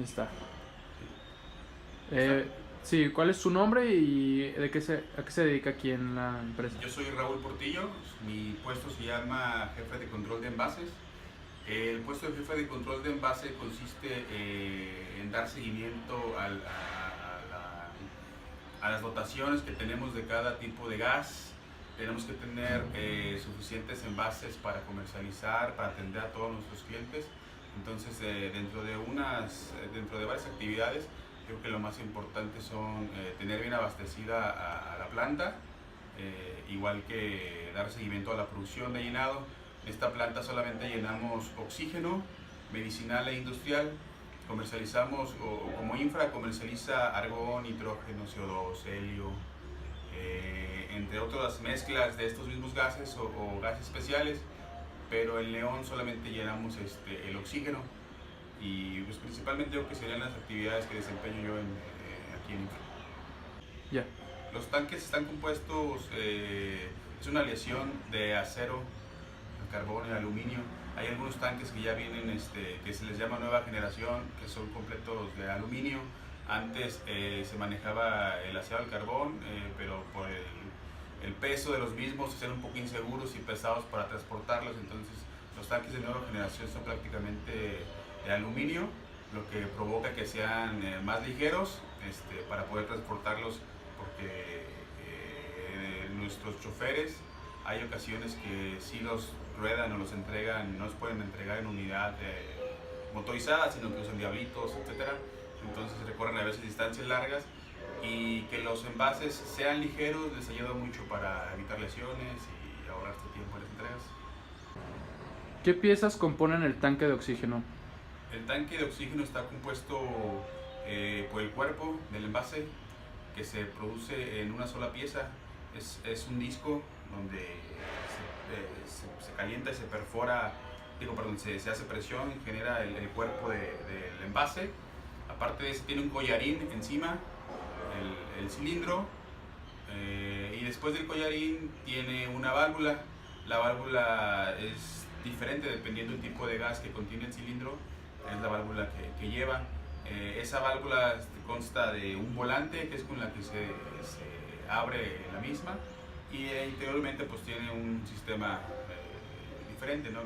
Ahí está. Sí, ¿cuál es su nombre y a qué se dedica aquí en la empresa? Yo soy Raúl Portillo, mi puesto se llama jefe de control de envases. El puesto de jefe de control de envase consiste en dar seguimiento a las dotaciones que tenemos de cada tipo de gas. Tenemos que tener suficientes envases para comercializar, para atender a todos nuestros clientes. Entonces, dentro de varias actividades, creo que lo más importante son tener bien abastecida a la planta, igual que dar seguimiento a la producción de llenado. En esta planta solamente llenamos oxígeno, medicinal e industrial. Comercializamos, o como infra, comercializa argón, nitrógeno, CO2, helio, entre otras mezclas de estos mismos gases o gases especiales, pero en León solamente llenamos el oxígeno y pues principalmente lo que serían las actividades que desempeño yo aquí en infra. Ya. Los tanques están compuestos, es una aleación de acero, carbón y aluminio. Hay algunos tanques que ya vienen, que se les llama nueva generación, que son completos de aluminio. Antes se manejaba el acero al carbón, pero por el peso de los mismos eran un poco inseguros y pesados para transportarlos. Entonces los tanques de nueva generación son prácticamente de aluminio, lo que provoca que sean más ligeros para poder transportarlos, porque nuestros choferes hay ocasiones que sí los ruedan o los entregan, no los pueden entregar en unidad motorizada, sino que usan diablitos, etcétera. Entonces recorren a veces distancias largas, y que los envases sean ligeros les ayuda mucho para evitar lesiones y ahorrarse tiempo en las entregas. ¿Qué piezas componen el tanque de oxígeno? El tanque de oxígeno está compuesto por el cuerpo del envase, que se produce en una sola pieza. Es un disco donde se calienta y se perfora, se hace presión y genera el cuerpo del envase. Aparte de eso tiene un collarín encima, el cilindro, y después del collarín tiene una válvula. La válvula es diferente dependiendo del tipo de gas que contiene el cilindro, es la válvula que lleva. Esa válvula consta de un volante, que es con la que se abre la misma, y interiormente pues tiene un sistema diferente, ¿no?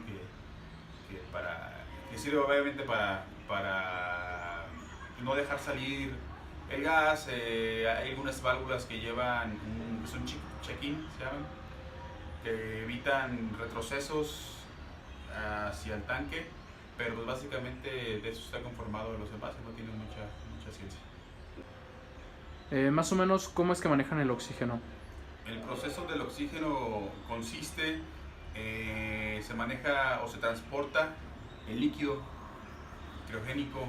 Que sirve obviamente para no dejar salir el gas. Hay algunas válvulas que llevan son check-in, se llaman, que evitan retrocesos hacia el tanque, pero pues básicamente de eso está conformado los envases, no tiene mucha ciencia. Más o menos, ¿cómo es que manejan el oxígeno? El proceso del oxígeno consiste, se maneja o se transporta el líquido criogénico.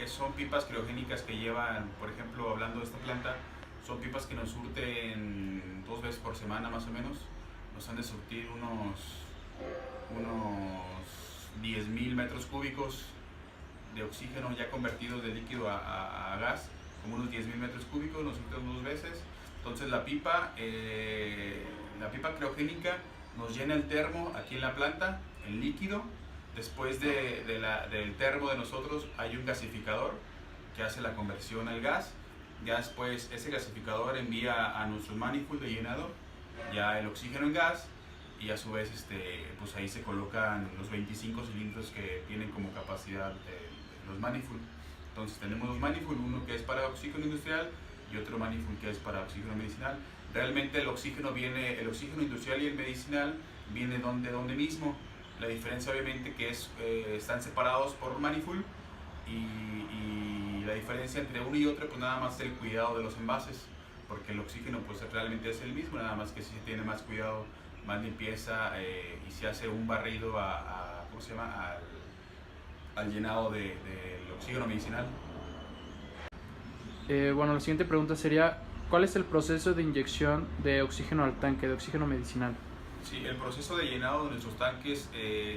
Son pipas criogénicas que llevan, por ejemplo, hablando de esta planta, son pipas que nos surten 2 veces por semana más o menos. Nos han de surtir unos 10.000 metros cúbicos de oxígeno ya convertidos de líquido a gas, como unos 10.000 metros cúbicos, nos surten 2 veces. Entonces la pipa criogénica nos llena el termo aquí en la planta, el líquido. Después del termo de nosotros hay un gasificador que hace la conversión al gas. Ya después ese gasificador envía a nuestro manifold de llenado ya el oxígeno en gas, y a su vez pues ahí se colocan los 25 cilindros que tienen como capacidad los manifold. Entonces tenemos dos manifold, uno que es para oxígeno industrial y otro manifold que es para oxígeno medicinal. Realmente el oxígeno industrial y el medicinal viene de donde mismo. La diferencia obviamente que están separados por manifold, y la diferencia entre uno y otro pues nada más es el cuidado de los envases, porque el oxígeno pues realmente es el mismo, nada más que si se tiene más cuidado, más limpieza, y se hace un barrido ¿cómo se llama? Al llenado del oxígeno medicinal. Bueno, la siguiente pregunta sería, ¿cuál es el proceso de inyección de oxígeno al tanque, de oxígeno medicinal? Sí, el proceso de llenado de nuestros tanques,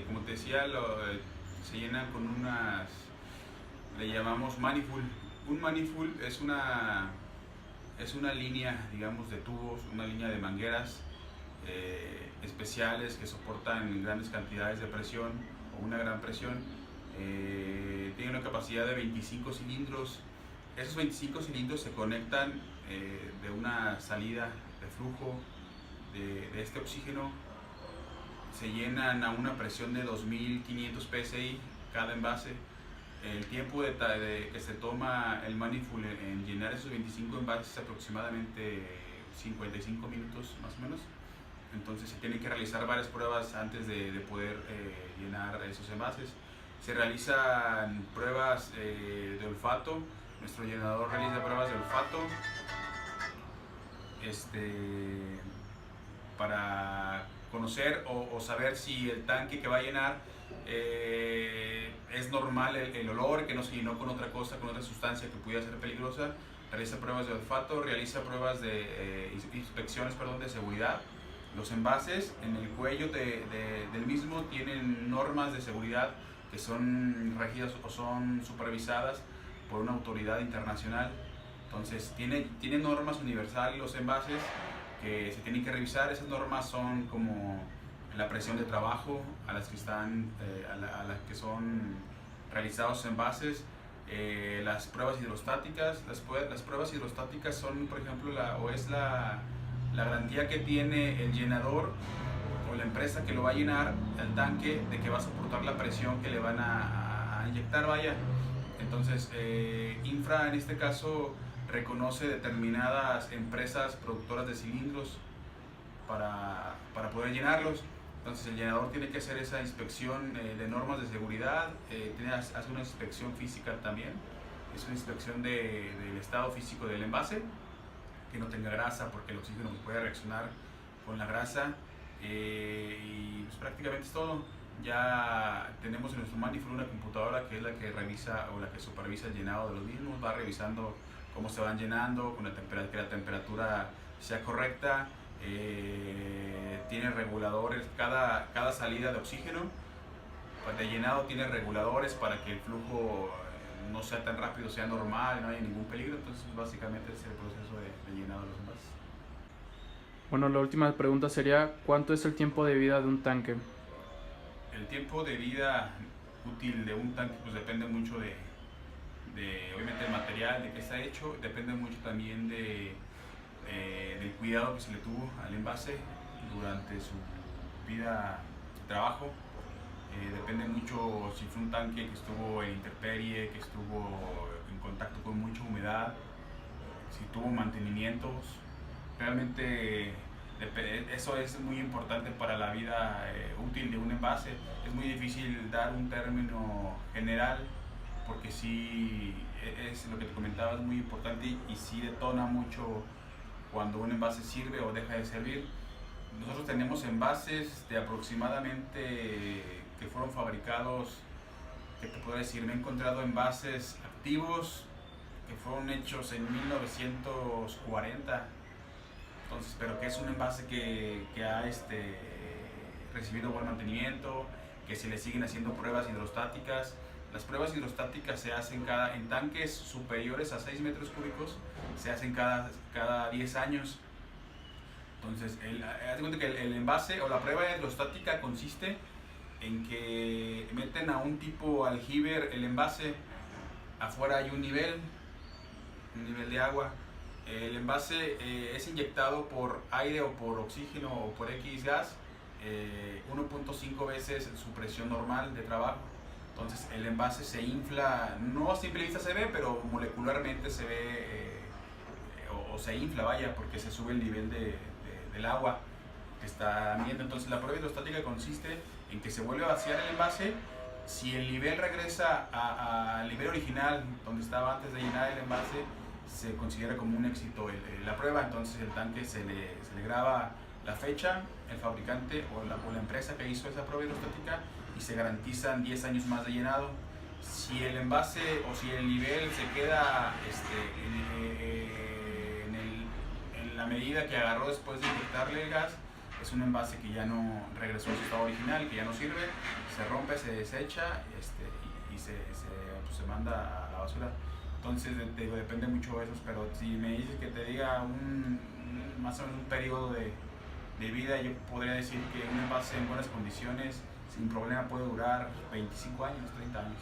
como te decía, se llenan con le llamamos manifold. Un manifold es una línea, digamos, de tubos, una línea de mangueras especiales que soportan grandes cantidades de presión o una gran presión. Tiene una capacidad de 25 cilindros. Esos 25 cilindros se conectan de una salida de flujo de este oxígeno. Se llenan a una presión de 2500 psi cada envase. El tiempo que se toma el manifold en llenar esos 25 envases es aproximadamente 55 minutos más o menos. Entonces se tienen que realizar varias pruebas antes de poder llenar esos envases. Se realizan pruebas de olfato. Nuestro llenador realiza pruebas de olfato para conocer o saber si el tanque que va a llenar es normal el olor, que no se llenó con otra cosa, con otra sustancia que pudiera ser peligrosa. Realiza pruebas de olfato, realiza pruebas de inspecciones de seguridad. Los envases en el cuello del mismo tienen normas de seguridad que son regidas o son supervisadas por una autoridad internacional. Entonces tiene normas universales los envases que se tienen que revisar. Esas normas son como la presión de trabajo a las que son realizados envases, las pruebas hidrostáticas. Las pruebas hidrostáticas son, por ejemplo, la garantía que tiene el llenador o la empresa que lo va a llenar al tanque de que va a soportar la presión que le van a inyectar, vaya. Entonces, Infra en este caso reconoce determinadas empresas productoras de cilindros para poder llenarlos. Entonces, el llenador tiene que hacer esa inspección de normas de seguridad, hace una inspección física también, es una inspección del estado físico del envase, que no tenga grasa, porque el oxígeno puede reaccionar con la grasa, y pues prácticamente es todo. Ya tenemos en nuestro manifold una computadora que es la que revisa o la que supervisa el llenado de los mismos, va revisando cómo se van llenando, con que la temperatura sea correcta. Tiene reguladores, cada salida de oxígeno de llenado tiene reguladores para que el flujo no sea tan rápido, sea normal, no haya ningún peligro. Entonces básicamente es el proceso de llenado de los envases. Bueno, la última pregunta sería, ¿cuánto es el tiempo de vida de un tanque? El tiempo de vida útil de un tanque pues depende mucho de obviamente el material de que está hecho, depende mucho también del cuidado que se le tuvo al envase durante su vida de trabajo. Depende mucho si fue un tanque que estuvo en intemperie, que estuvo en contacto con mucha humedad, si tuvo mantenimientos. Realmente eso es muy importante para la vida útil de un envase. Es muy difícil dar un término general porque sí, es lo que te comentaba, es muy importante y sí detona mucho cuando un envase sirve o deja de servir. Nosotros tenemos envases de aproximadamente que fueron fabricados, ¿qué te puedo decir? Me he encontrado envases activos que fueron hechos en 1940. Entonces, pero que es un envase que ha recibido buen mantenimiento, que se le siguen haciendo pruebas hidrostáticas. Las pruebas hidrostáticas se hacen en tanques superiores a 6 metros cúbicos, se hacen cada 10 años. Entonces, haz de cuenta que el envase o la prueba hidrostática consiste en que meten a un tipo aljibe el envase, afuera hay un nivel de agua. El envase es inyectado por aire o por oxígeno o por X gas, 1.5 veces su presión normal de trabajo. Entonces el envase se infla, no a simple vista se ve, pero molecularmente se ve o se infla, vaya, porque se sube el nivel del agua que está midiendo. Entonces la prueba hidrostática consiste en que se vuelve a vaciar el envase. Si el nivel regresa al nivel original, donde estaba antes de llenar el envase, se considera como un éxito la prueba. Entonces el tanque se le graba la fecha, el fabricante o la empresa que hizo esa prueba hidrostática, y se garantizan 10 años más de llenado. Si el envase o si el nivel se queda en la medida que agarró después de inyectarle el gas, es un envase que ya no regresó a su estado original, que ya no sirve, se rompe, se desecha y se manda a la basura. Entonces depende mucho de eso, pero si me dices que te diga más o menos un periodo de vida, yo podría decir que un envase en buenas condiciones sin problema puede durar 25 años, 30 años.